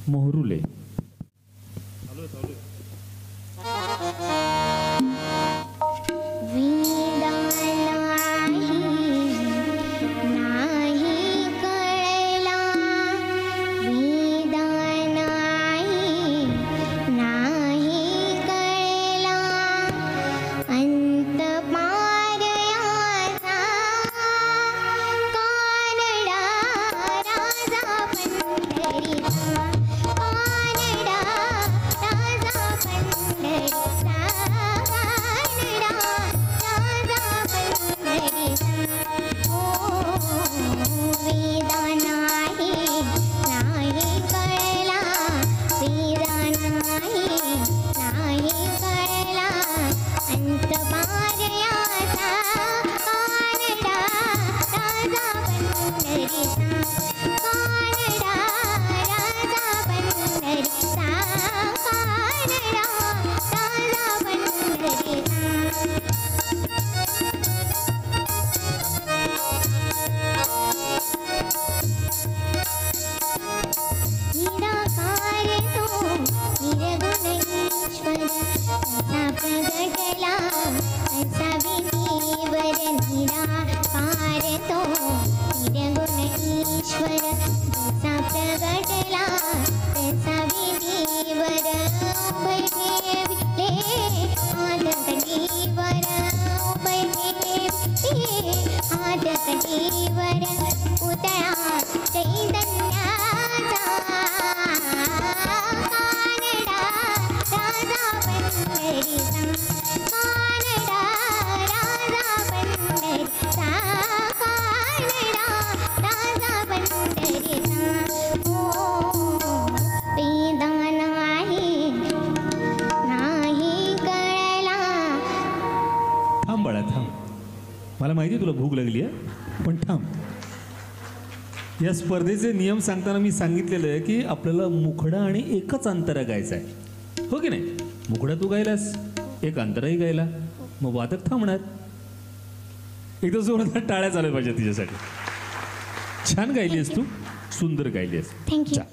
मोहरुले. थांब बाळा थांब. मला माहिती आहे तुला भूक लागली आहे, पण थांब. या स्पर्धेचे नियम सांगताना मी सांगितलेलं आहे की आपल्याला मुखडा आणि एकच अंतरा गायचा आहे, हो की नाही? मुखडा तू गायलास, एक अंतराही गायला, मग वादक थांबणार. एकदा जोरदार टाळ्या चालू पाहिजे तिच्यासाठी. छान गायली आहेस तू, सुंदर गायली आहेस. थँक्यू.